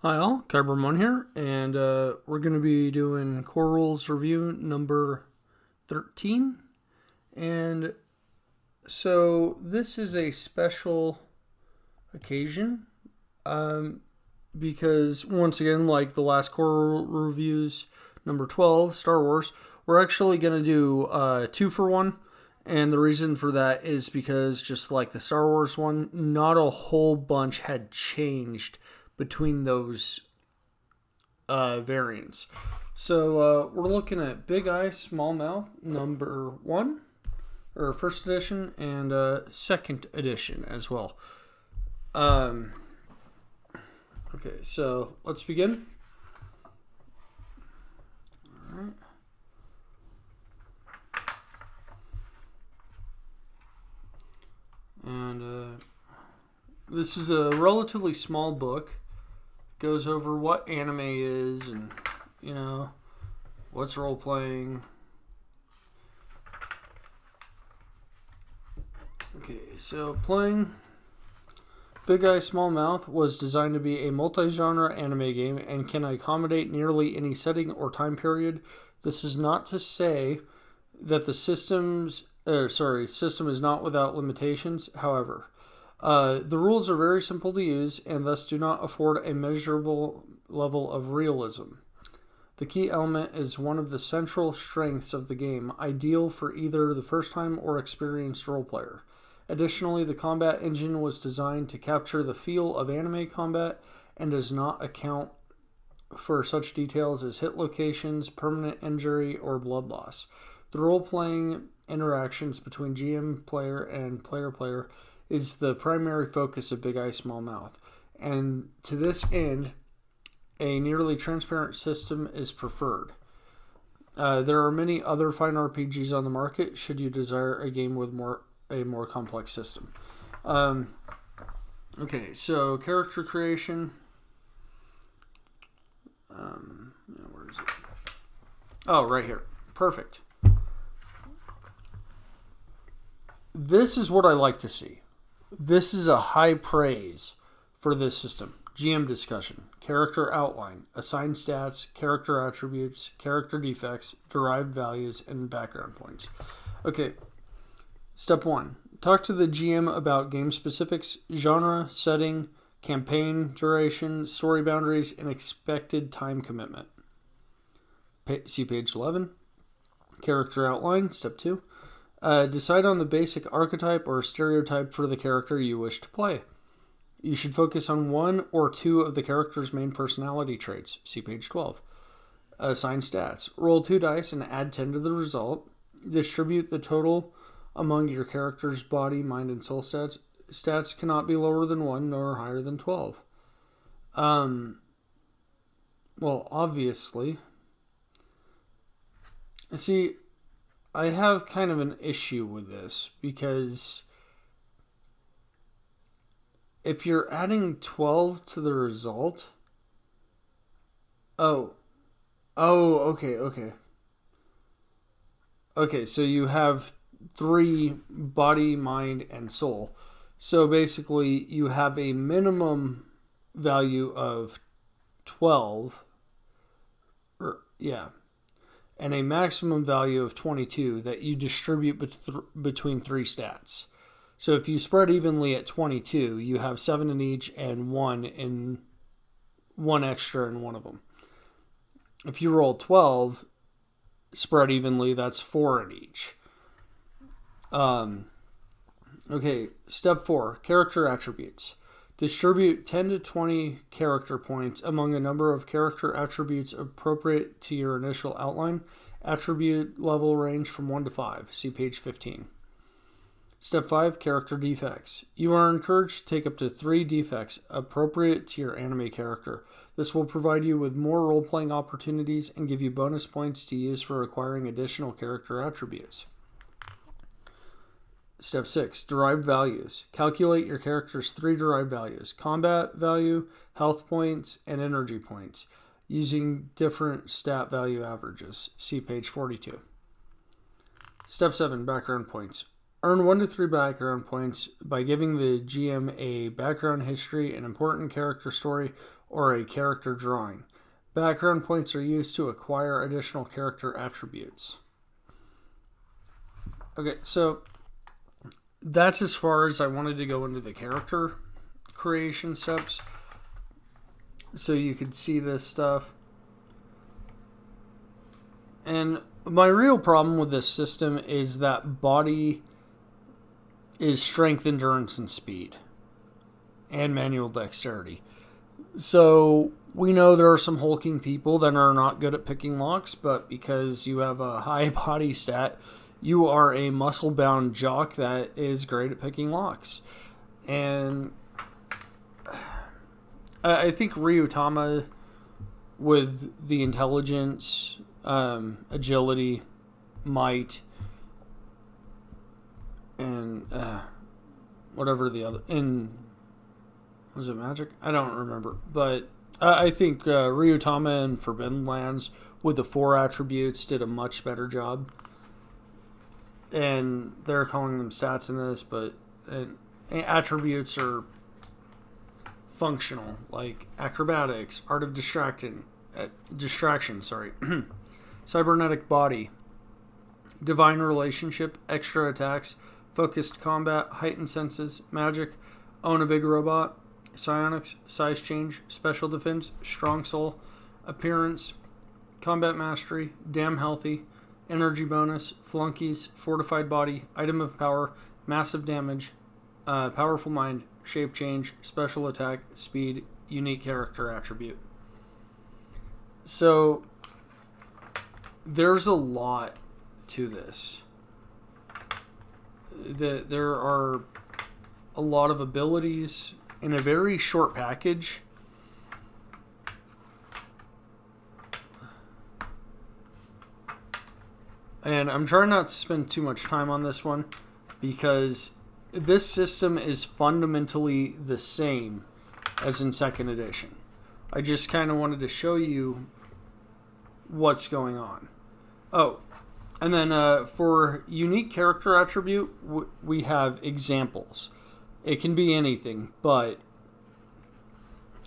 Hi all, Kyber1 here, and we're going to be doing Core Rules Review number 13. And so this is a special occasion because, once again, like the last Core Reviews, number 12, Star Wars, we're actually going to do 2 for 1. And the reason for that is because, just like the Star Wars one, not a whole bunch had changed between those variants. So we're looking at Big Eye, Small Mouth, number 1, or first edition, and second edition as well. Okay, so let's begin. All right. And this is a relatively small book. Goes over what anime is and, what's role playing. Okay, so playing Big Eye Small Mouth was designed to be a multi-genre anime game and can accommodate nearly any setting or time period. This is not to say that the system is not without limitations. However, the rules are very simple to use and thus do not afford a measurable level of realism. The key element is one of the central strengths of the game, ideal for either the first time or experienced role player. Additionally, the combat engine was designed to capture the feel of anime combat and does not account for such details as hit locations, permanent injury, or blood loss. The role-playing interactions between GM player and player is the primary focus of Big Eye Small Mouth, and to this end, a nearly transparent system is preferred. There are many other fine RPGs on the market should you desire a game with a more complex system. Okay, so character creation. Where is it? Oh, right here. Perfect. This is what I like to see. This is a high praise for this system. GM discussion, character outline, assigned stats, character attributes, character defects, derived values, and background points. Okay, step 1. Talk to the GM about game specifics, genre, setting, campaign duration, story boundaries, and expected time commitment. See page 11. Character outline, step 2. Decide on the basic archetype or stereotype for the character you wish to play. You should focus on one or two of the character's main personality traits. See page 12. Assign stats. Roll 2 dice and add 10 to the result. Distribute the total among your character's body, mind, and soul stats. Stats cannot be lower than 1 nor higher than 12. Well, obviously. See, I have kind of an issue with this because if you're adding 12 to the result... Okay. Okay, so you have 3 body, mind, and soul. So basically, you have a minimum value of 12. And a maximum value of 22 that you distribute between 3 stats. So if you spread evenly at 22, you have 7 in each and 1 extra in one of them. If you roll 12, spread evenly, that's 4 in each. Okay, step 4, character attributes. Distribute 10 to 20 character points among a number of character attributes appropriate to your initial outline. Attribute level range from 1 to 5. See page 15. Step 5, character defects. You are encouraged to take up to 3 defects appropriate to your anime character. This will provide you with more role-playing opportunities and give you bonus points to use for acquiring additional character attributes. Step 6, derived values. Calculate your character's 3 derived values: combat value, health points, and energy points, using different stat value averages. See page 42. Step 7, background points. Earn 1 to 3 background points by giving the GM a background history, an important character story, or a character drawing. Background points are used to acquire additional character attributes. Okay, so that's as far as I wanted to go into the character creation steps, so you could see this stuff. And my real problem with this system is that body is strength, endurance, and speed, and manual dexterity. So we know there are some hulking people that are not good at picking locks, but because you have a high body stat, you are a muscle-bound jock that is great at picking locks. And I think Ryutama, with the intelligence, agility, might, and whatever the other... Was it magic? I don't remember. But I think Ryutama and Forbidden Lands, with the 4 attributes, did a much better job. And they're calling them stats in this, but attributes are functional, like acrobatics, art of distraction, cybernetic body, divine relationship, extra attacks, focused combat, heightened senses, magic, own a big robot, psionics, size change, special defense, strong soul, appearance, combat mastery, damn healthy, energy bonus, flunkies, fortified body, item of power, massive damage, powerful mind, shape change, special attack, speed, unique character attribute. So there's a lot to this. There are a lot of abilities in a very short package. And I'm trying not to spend too much time on this one because this system is fundamentally the same as in 2nd edition. I just kind of wanted to show you what's going on. Oh, and then for unique character attribute, we have examples. It can be anything, but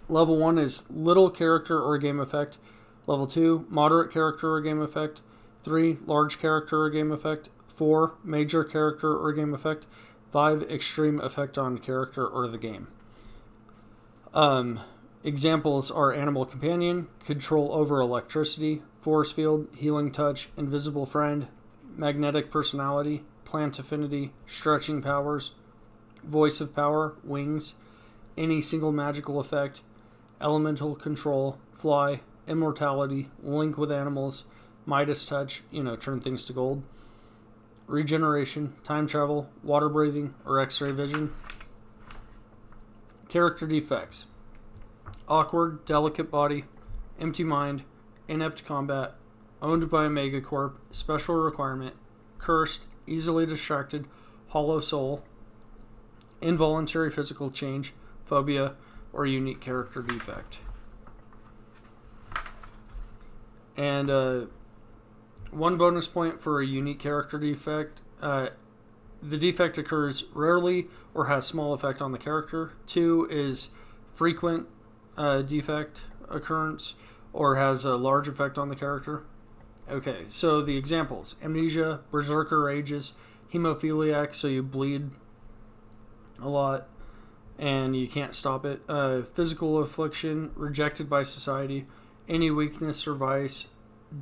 level 1 is little character or game effect. Level 2, moderate character or game effect. 3, large character or game effect. 4, major character or game effect. 5, extreme effect on character or the game. Examples are animal companion, control over electricity, force field, healing touch, invisible friend, magnetic personality, plant affinity, stretching powers, voice of power, wings, any single magical effect, elemental control, fly, immortality, link with animals, Midas touch, turn things to gold, regeneration, time travel, water breathing, or x-ray vision. Character defects: awkward, delicate body, empty mind, inept combat, owned by a megacorp, special requirement, cursed, easily distracted, hollow soul, involuntary physical change, phobia, or unique character defect. And 1 bonus point for a unique character defect. The defect occurs rarely or has small effect on the character. 2 is frequent defect occurrence or has a large effect on the character. Okay, so the examples: amnesia, berserker rages, hemophiliac, so you bleed a lot and you can't stop it, physical affliction, rejected by society, any weakness or vice,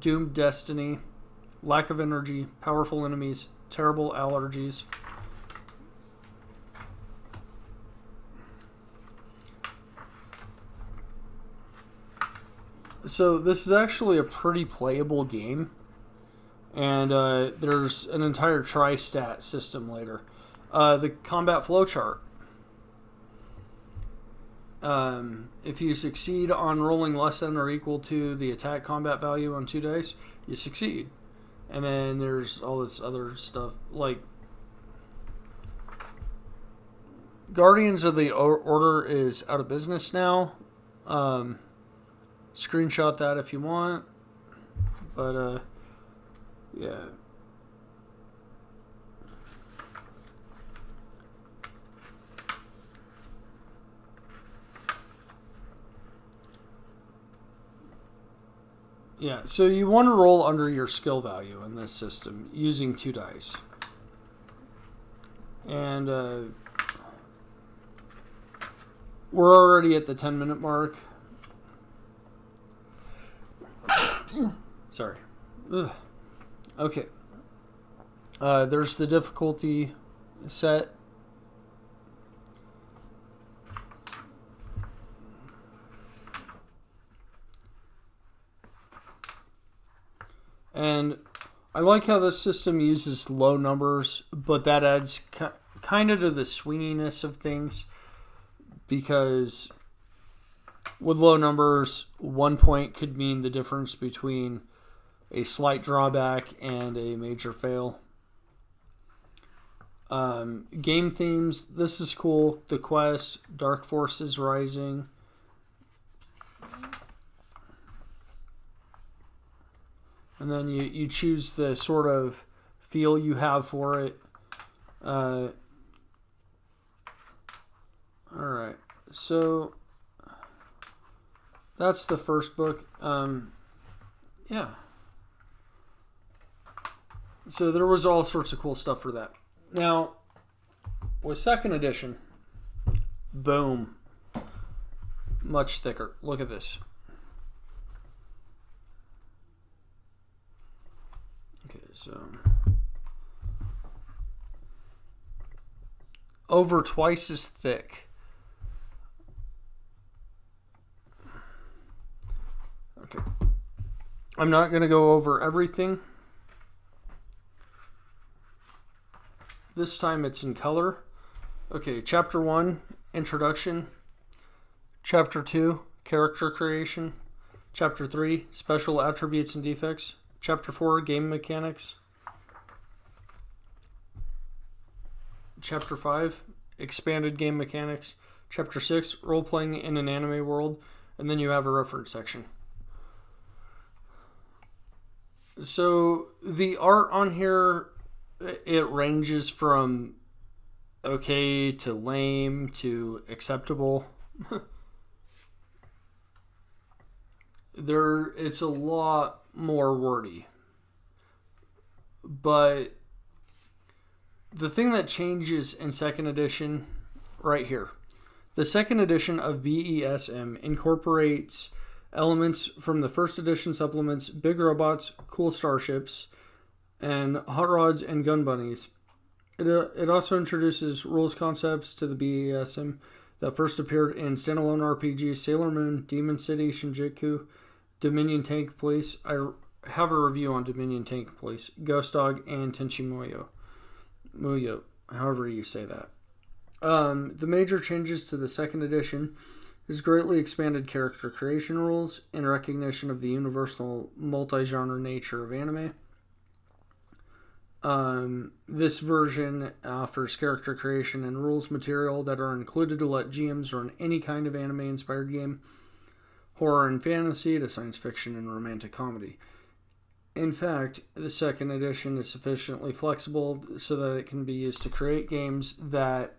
doomed destiny, lack of energy, powerful enemies, terrible allergies. So this is actually a pretty playable game, and there's an entire tri-stat system later. The combat flowchart. If you succeed on rolling less than or equal to the attack combat value on 2 dice, you succeed. And then there's all this other stuff, like Guardians of the Order is out of business now. Screenshot that if you want. But, yeah. Yeah, so you want to roll under your skill value in this system using 2 dice. And we're already at the 10-minute mark. Sorry. Ugh. Okay. There's the difficulty set. And I like how this system uses low numbers, but that adds kind of to the swinginess of things, because with low numbers, 1 point could mean the difference between a slight drawback and a major fail. Game themes, this is cool. The Quest, Dark Forces Rising. And then you choose the sort of feel you have for it. Alright, so that's the first book. Yeah. So there was all sorts of cool stuff for that. Now, with second edition, boom. Much thicker. Look at this. Okay, so over twice as thick. Okay. I'm not going to go over everything. This time it's in color. Okay, Chapter 1, Introduction. Chapter 2, Character Creation. Chapter 3, Special Attributes and Defects. Chapter 4, Game Mechanics. Chapter 5, Expanded Game Mechanics. Chapter 6, Role-Playing in an Anime World. And then you have a reference section. So the art on here, it ranges from okay to lame to acceptable. It's a lot more wordy. But the thing that changes in second edition, right here. The second edition of BESM incorporates elements from the first edition supplements, big robots, cool starships, and hot rods and gun bunnies. It also introduces rules concepts to the BESM that first appeared in standalone RPGs Sailor Moon, Demon City, Shinjuku, Dominion Tank Police. I have a review on Dominion Tank Police, Ghost Dog, and Tenchi Muyo, however you say that. The major changes to the second edition is greatly expanded character creation rules in recognition of the universal multi-genre nature of anime. This version offers character creation and rules material that are included to let GMs run any kind of anime-inspired game, horror and fantasy to science fiction and romantic comedy. In fact, the second edition is sufficiently flexible so that it can be used to create games that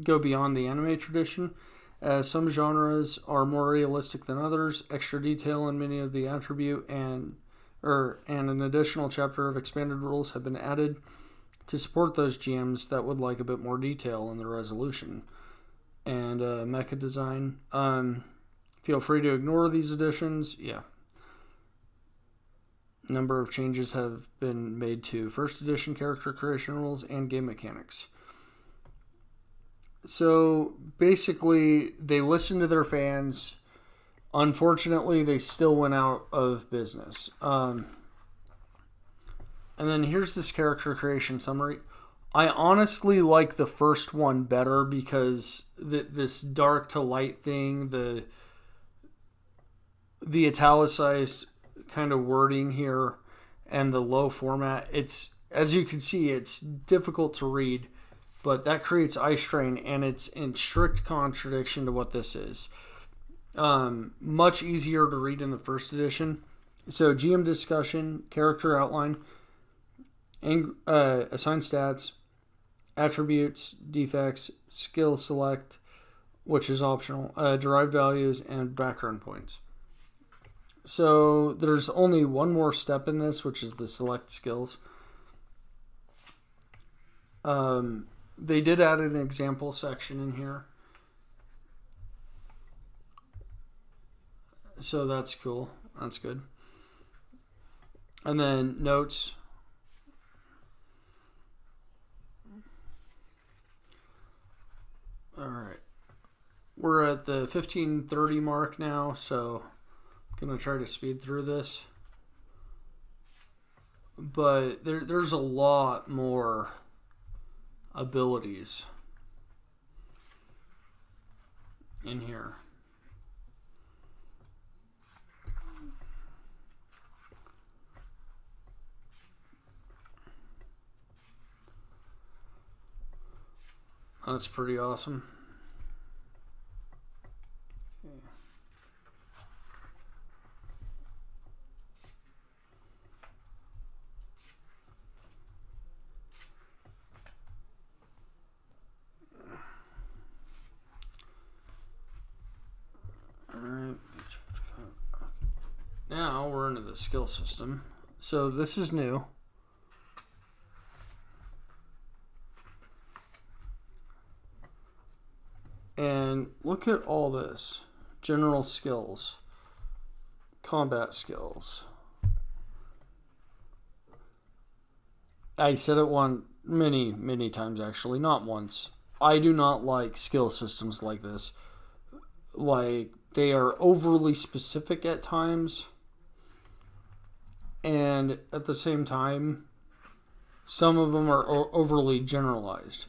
go beyond the anime tradition, as some genres are more realistic than others. Extra detail in many of the attribute and an additional chapter of expanded rules have been added to support those GMs that would like a bit more detail in the resolution and mecha design. Feel free to ignore these additions. Yeah. A number of changes have been made to first edition character creation rules and game mechanics. So basically, they listened to their fans. Unfortunately, they still went out of business. And then here's this character creation summary. I honestly like the first one better because this dark to light thing, the italicized kind of wording here, and the low format. It's, as you can see, it's difficult to read. But that creates eye strain, and it's in strict contradiction to what this is. Much easier to read in the first edition. So GM discussion, character outline, assign stats, attributes, defects, skill select, which is optional, derived values, and background points. So there's only one more step in this, which is the select skills. They did add an example section in here. So that's cool. That's good. And then notes. All right. We're at the 15:30 mark now, so I'm going to try to speed through this. But there's a lot more abilities in here. That's pretty awesome. Okay. Alright. Now we're into the skill system. So this is new. And look at all this. General skills. Combat skills. I said it many times actually, not once. I do not like skill systems like this. Like, they are overly specific at times. And at the same time, some of them are overly generalized.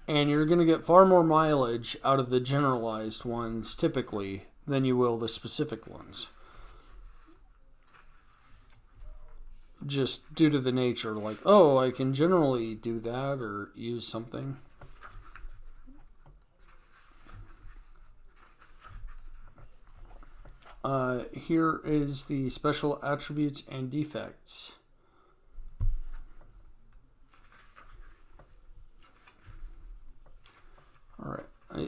And you're going to get far more mileage out of the generalized ones, typically, than you will the specific ones. Just due to the nature, like, oh, I can generally do that or use something. Here is the special attributes and defects. Alright,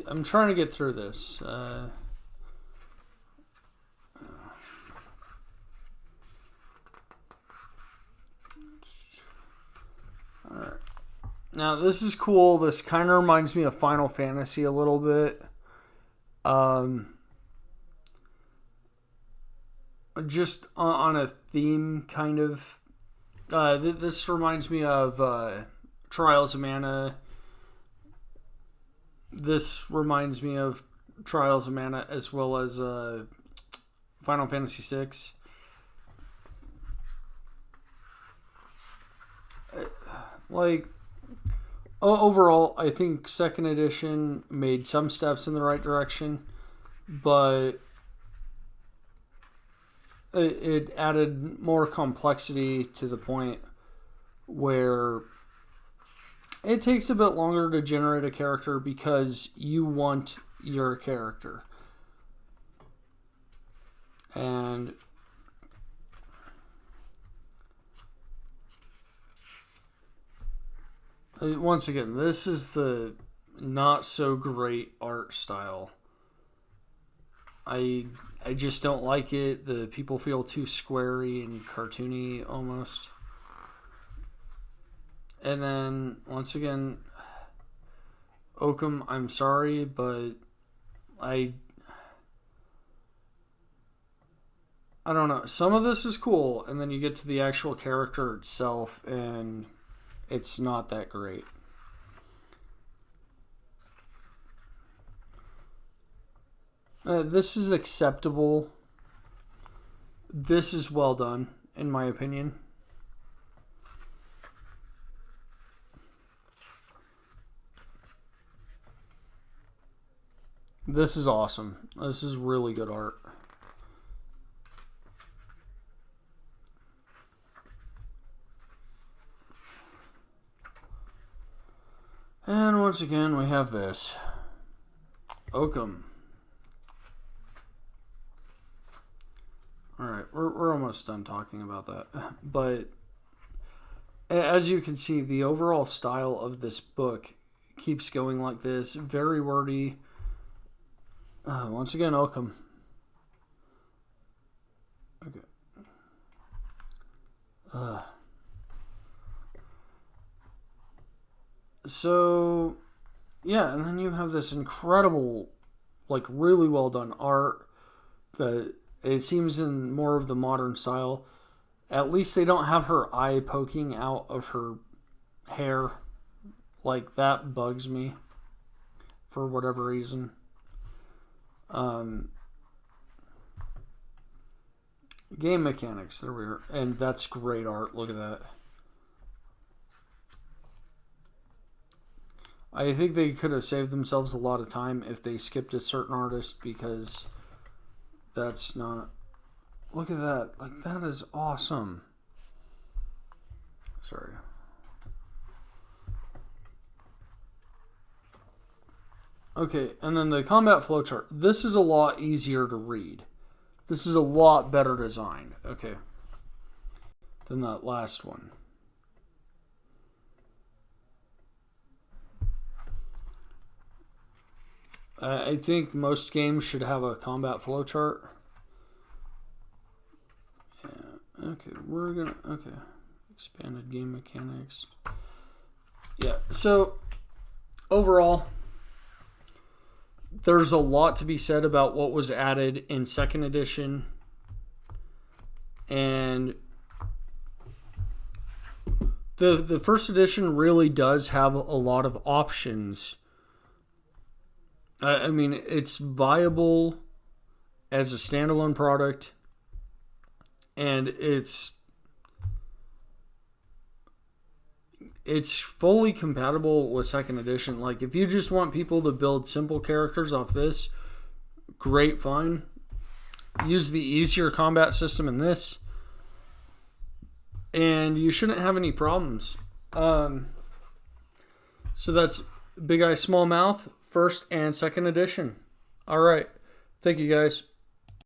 I'm trying to get through this. Alright. Now, this is cool. This kind of reminds me of Final Fantasy a little bit. Just on a theme, kind of. This reminds me of Trials of Mana. This reminds me of Trials of Mana as well as Final Fantasy VI. Like, overall, I think 2nd edition made some steps in the right direction, but it added more complexity to the point where it takes a bit longer to generate a character because you want your character. And once again, this is the not so great art style. I just don't like it. The people feel too squarey and cartoony almost. And then, once again, Oakham, I'm sorry, but I don't know. Some of this is cool, and then you get to the actual character itself, and it's not that great. This is acceptable. This is well done, in my opinion. This is awesome. This is really good art. And once again, we have this. Oakham. Alright, we're almost done talking about that. But as you can see, the overall style of this book keeps going like this. Very wordy. Once again, Oakham. So, yeah, and then you have this incredible, like, really well done art that it seems in more of the modern style. At least they don't have her eye poking out of her hair. Like, that bugs me for whatever reason. Game mechanics, there we are. And that's great art. Look at that. I think they could have saved themselves a lot of time if they skipped a certain artist, because that's not... Look at that. Like, that is awesome. Sorry. Okay, and then the combat flowchart. This is a lot easier to read. This is a lot better designed. Okay. Than that last one. I think most games should have a combat flowchart. Yeah. Okay, we're gonna... Okay. Expanded game mechanics. Yeah, so overall, there's a lot to be said about what was added in second edition. And the first edition really does have a lot of options. I mean, it's viable as a standalone product, and it's fully compatible with second edition. Like, if you just want people to build simple characters off this, great, fine. Use the easier combat system in this, and you shouldn't have any problems. So that's Big Eye Small Mouth, first and second edition. All right. Thank you, guys.